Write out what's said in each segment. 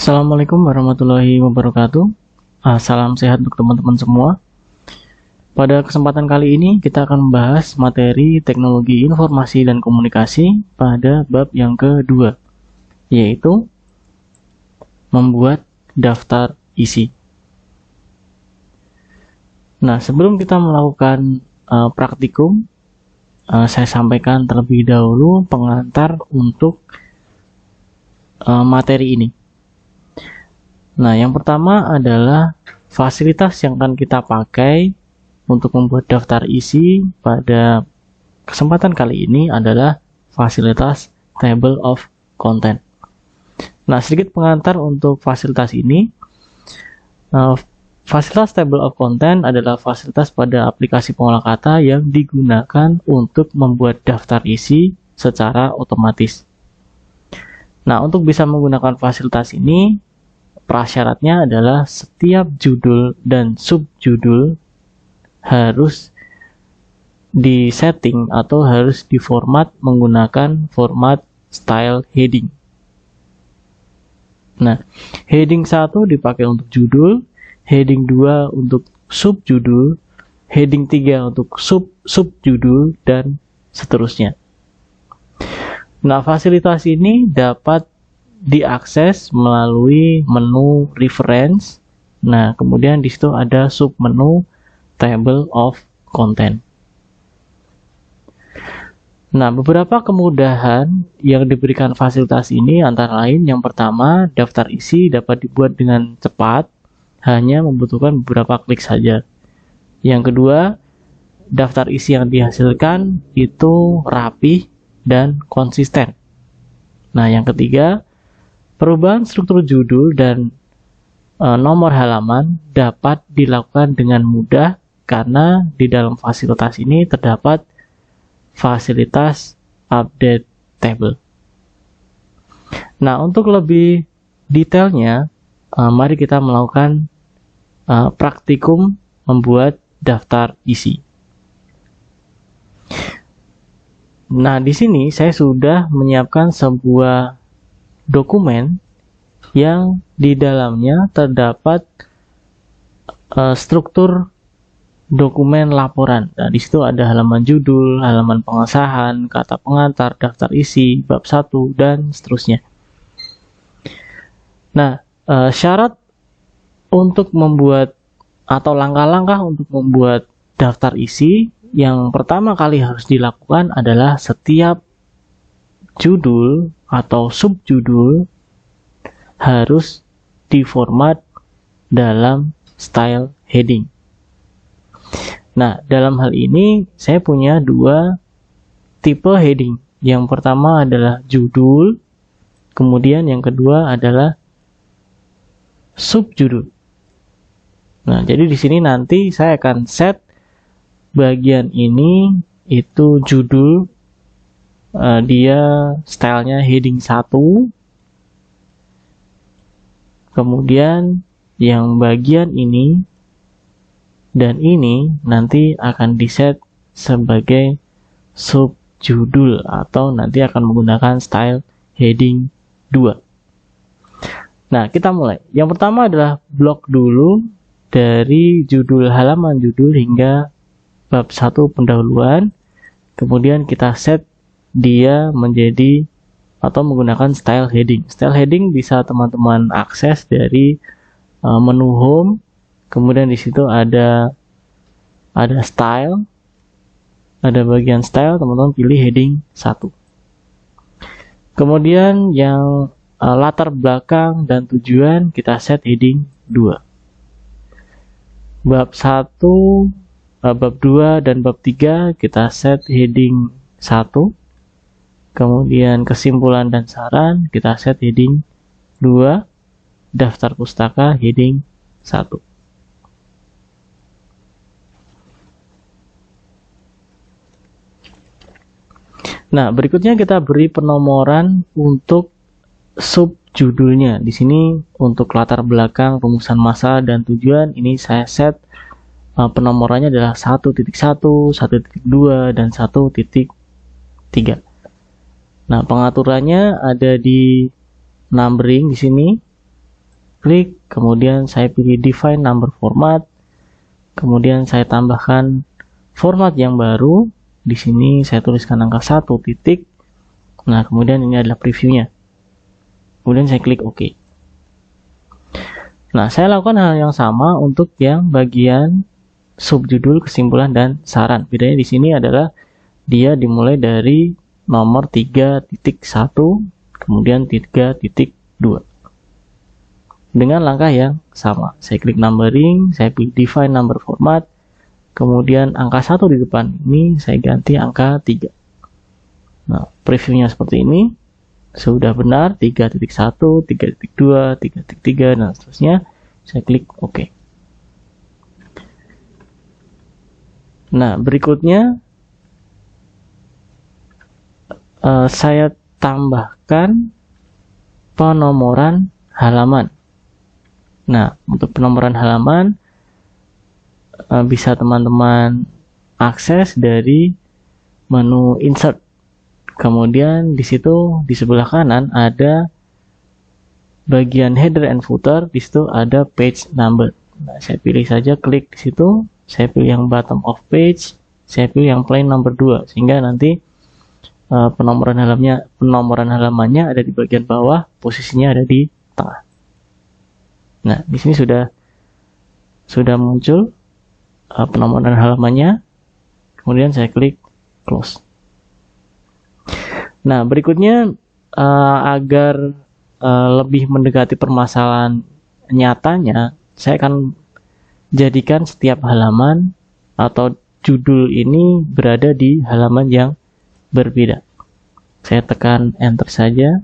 Assalamualaikum warahmatullahi wabarakatuh. Salam sehat untuk teman-teman semua. Pada kesempatan kali ini kita akan membahas materi teknologi informasi dan komunikasi pada bab yang kedua, yaitu membuat daftar isi. Nah, sebelum kita melakukan praktikum, saya sampaikan terlebih dahulu pengantar untuk materi ini. Nah, yang pertama adalah fasilitas yang akan kita pakai untuk membuat daftar isi pada kesempatan kali ini adalah fasilitas table of content. Nah, sedikit pengantar untuk fasilitas ini. Fasilitas table of content adalah fasilitas pada aplikasi pengolah kata yang digunakan untuk membuat daftar isi secara otomatis. Nah, untuk bisa menggunakan fasilitas ini, prasyaratnya adalah setiap judul dan subjudul harus disetting atau harus diformat menggunakan format style heading. Nah, heading 1 dipakai untuk judul, heading 2 untuk subjudul, heading 3 untuk subjudul, dan seterusnya. Nah, fasilitas ini dapat diakses melalui menu reference. Nah, kemudian di situ ada submenu table of content. Nah, beberapa kemudahan yang diberikan fasilitas ini antara lain yang pertama, daftar isi dapat dibuat dengan cepat, hanya membutuhkan beberapa klik saja. Yang kedua, daftar isi yang dihasilkan itu rapih dan konsisten. Nah, yang ketiga, perubahan struktur judul dan nomor halaman dapat dilakukan dengan mudah karena di dalam fasilitas ini terdapat fasilitas update table. Nah, untuk lebih detailnya, mari kita melakukan praktikum membuat daftar isi. Nah, di sini saya sudah menyiapkan sebuah dokumen yang di dalamnya terdapat struktur dokumen laporan. Nah, di situ ada halaman judul, halaman pengesahan, kata pengantar, daftar isi, bab 1, dan seterusnya. Nah, syarat untuk membuat atau langkah-langkah untuk membuat daftar isi yang pertama kali harus dilakukan adalah setiap judul atau subjudul harus diformat dalam style heading. Nah, dalam hal ini saya punya dua tipe heading. Yang pertama adalah judul, kemudian yang kedua adalah subjudul. Nah, jadi di sini nanti saya akan set bagian ini itu judul, dia stylenya heading 1, kemudian yang bagian ini dan ini nanti akan diset sebagai subjudul atau nanti akan menggunakan style heading 2. Nah, kita mulai. Yang pertama adalah blok dulu dari judul halaman judul hingga bab 1 pendahuluan, kemudian kita set dia menjadi atau menggunakan style heading. Style heading bisa teman-teman akses dari menu home, kemudian di situ ada style, ada bagian style, teman-teman pilih heading 1. Kemudian yang latar belakang dan tujuan kita set heading 2. Bab 1, bab 2 dan bab 3 kita set heading 1. Kemudian kesimpulan dan saran kita set heading 2, daftar pustaka heading 1. Nah, berikutnya kita beri penomoran untuk subjudulnya. Di sini untuk latar belakang, rumusan masa dan tujuan ini saya set penomorannya adalah 1.1, 1.2 dan 1.3. Nah, pengaturannya ada di numbering di sini. klik, kemudian saya pilih define number format, kemudian saya tambahkan format yang baru. Di sini saya tuliskan angka 1 titik. Nah, kemudian ini adalah previewnya. Kemudian saya klik OK. Nah, saya lakukan hal yang sama untuk yang bagian subjudul, kesimpulan, dan saran. Bedanya di sini adalah dia dimulai dari nomor 3.1, kemudian 3.2. Dengan langkah yang sama. Saya klik numbering, saya pilih define number format, kemudian angka 1 di depan ini saya ganti angka 3. Nah, previewnya seperti ini. Sudah benar 3.1, 3.2, 3.3, dan seterusnya. Saya klik OK. Nah, berikutnya saya tambahkan penomoran halaman. Nah, untuk penomoran halaman bisa teman-teman akses dari menu insert. Kemudian di situ di sebelah kanan ada bagian header and footer, di situ ada page number. Nah, saya pilih saja, klik di situ, saya pilih yang bottom of page, saya pilih yang plain number 2, sehingga nanti penomoran halamannya ada di bagian bawah, posisinya ada di tengah. Nah, di sini sudah muncul penomoran halamannya. Kemudian saya klik close. Nah, berikutnya agar lebih mendekati permasalahan nyatanya, saya akan jadikan setiap halaman atau judul ini berada di halaman yang berbeda. Saya tekan enter saja.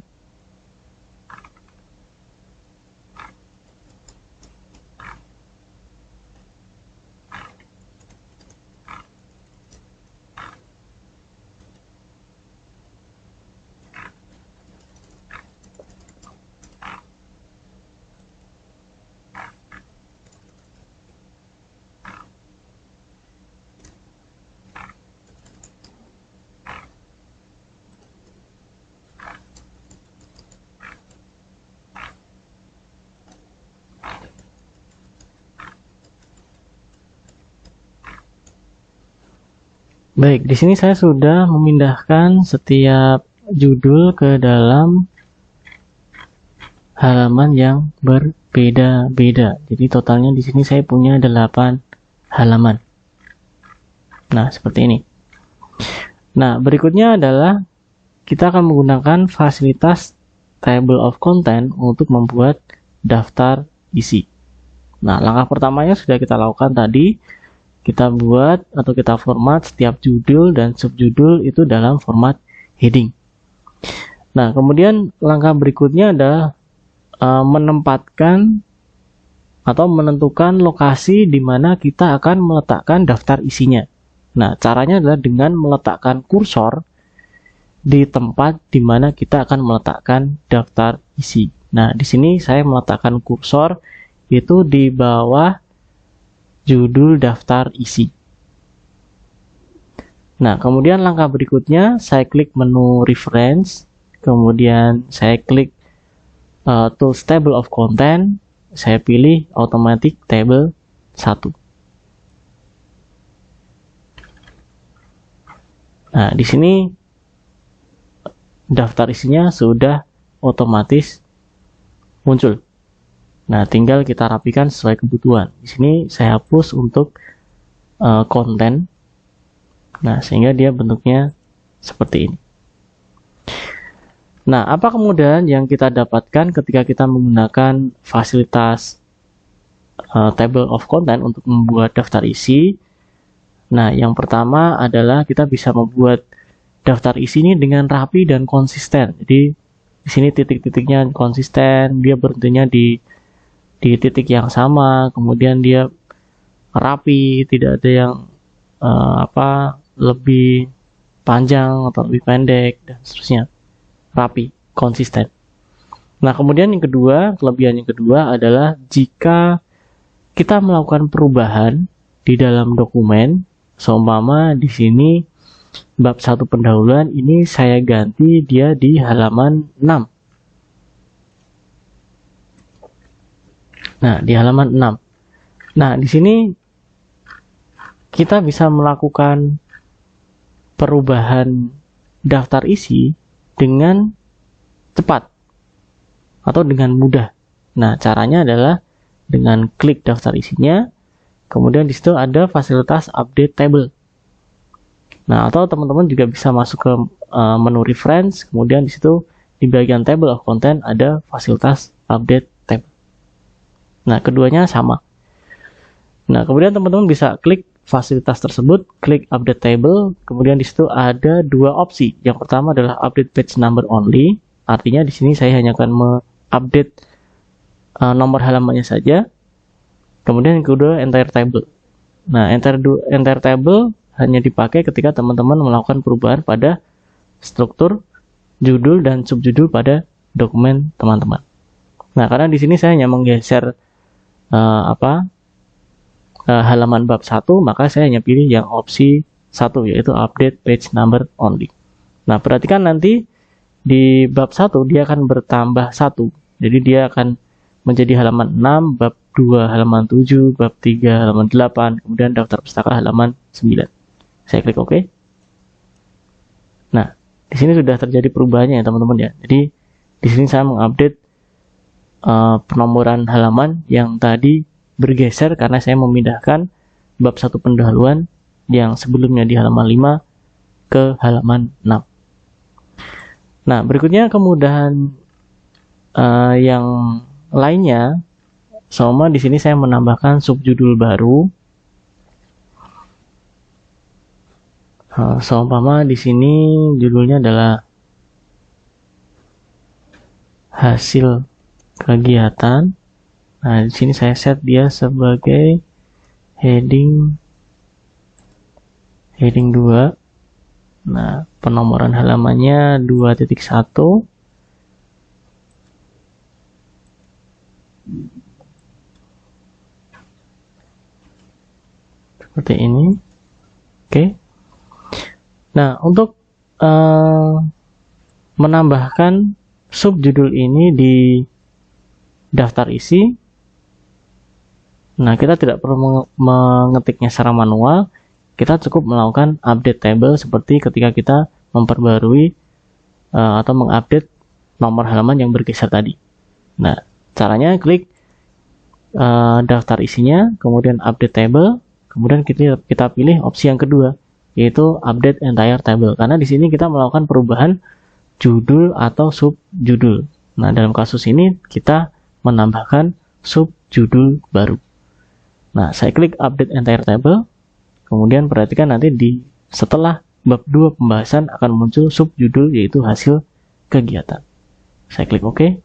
Baik, di sini saya sudah memindahkan setiap judul ke dalam halaman yang berbeda-beda. Jadi totalnya di sini saya punya 8 halaman. Nah, seperti ini. Nah, berikutnya adalah kita akan menggunakan fasilitas table of content untuk membuat daftar isi. Nah, langkah pertamanya sudah kita lakukan tadi. Kita buat atau kita format setiap judul dan subjudul itu dalam format heading. Nah, kemudian langkah berikutnya adalah menempatkan atau menentukan lokasi di mana kita akan meletakkan daftar isinya. Nah, caranya adalah dengan meletakkan kursor di tempat di mana kita akan meletakkan daftar isi. Nah, di sini saya meletakkan kursor itu di bawah judul daftar isi. Nah, kemudian langkah berikutnya saya klik menu reference, kemudian saya klik tools table of content, saya pilih automatic table 1. Nah, di sini daftar isinya sudah otomatis muncul. Nah, tinggal kita rapikan sesuai kebutuhan. Di sini saya hapus untuk konten. Nah, sehingga dia bentuknya seperti ini. Nah, apa kemudahan yang kita dapatkan ketika kita menggunakan fasilitas table of content untuk membuat daftar isi? Nah, yang pertama adalah kita bisa membuat daftar isi ini dengan rapi dan konsisten. Jadi, di sini titik-titiknya konsisten, dia berhentinya di titik yang sama, kemudian dia rapi, tidak ada yang lebih panjang atau lebih pendek dan seterusnya. Rapi, konsisten. Nah, kemudian yang kedua, kelebihan yang kedua adalah jika kita melakukan perubahan di dalam dokumen, seumpama di sini bab 1 pendahuluan ini saya ganti dia di halaman 6. Nah, di halaman 6. Nah, di sini kita bisa melakukan perubahan daftar isi dengan cepat atau dengan mudah. Nah, caranya adalah dengan klik daftar isinya, kemudian di situ ada fasilitas update table. Nah, atau teman-teman juga bisa masuk ke menu reference, kemudian di situ di bagian table of content ada fasilitas update table. Nah, keduanya sama. Nah, kemudian teman-teman bisa klik fasilitas tersebut, klik update table, kemudian di situ ada dua opsi. Yang pertama adalah update page number only, artinya di sini saya hanya akan mengupdate nomor halamannya saja. Kemudian yang kedua entire table. Nah, entire table hanya dipakai ketika teman-teman melakukan perubahan pada struktur, judul dan subjudul pada dokumen teman-teman. Nah, karena di sini saya hanya menggeser halaman bab 1, maka saya hanya pilih yang opsi 1, yaitu update page number only. Nah, perhatikan nanti di bab 1 dia akan bertambah 1. Jadi dia akan menjadi halaman 6, bab 2 halaman 7, bab 3 halaman 8, kemudian daftar pustaka halaman 9. Saya klik OK. Nah, di sini sudah terjadi perubahannya ya teman-teman ya. Jadi di sini saya mengupdate penomoran halaman yang tadi bergeser karena saya memindahkan bab 1 pendahuluan yang sebelumnya di halaman 5 ke halaman 6. Nah, berikutnya kemudahan yang lainnya, sama di sini saya menambahkan subjudul baru. Seumpama di sini judulnya adalah hasil kegiatan. Nah, di sini saya set dia sebagai heading 2. Nah, penomoran halamannya 2.1. Seperti ini. Oke. Nah, untuk menambahkan subjudul ini di daftar isi, nah kita tidak perlu mengetiknya secara manual, kita cukup melakukan update table seperti ketika kita memperbarui atau mengupdate nomor halaman yang bergeser tadi. Nah, caranya klik daftar isinya, kemudian update table, kemudian kita pilih opsi yang kedua, yaitu update entire table. Karena di sini kita melakukan perubahan judul atau subjudul. Nah, dalam kasus ini kita menambahkan subjudul baru. Nah, saya klik update entire table, kemudian perhatikan nanti setelah bab 2 pembahasan akan muncul subjudul yaitu hasil kegiatan. Saya klik OK.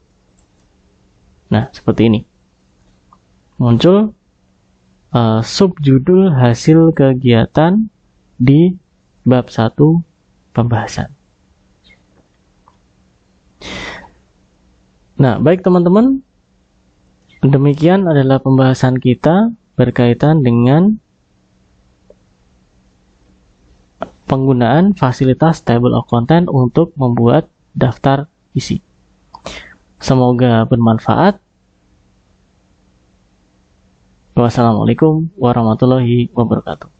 Nah, seperti ini. Muncul subjudul hasil kegiatan di bab 1 pembahasan. Nah, baik teman-teman, demikian adalah pembahasan kita berkaitan dengan penggunaan fasilitas table of content untuk membuat daftar isi. Semoga bermanfaat. Wassalamualaikum warahmatullahi wabarakatuh.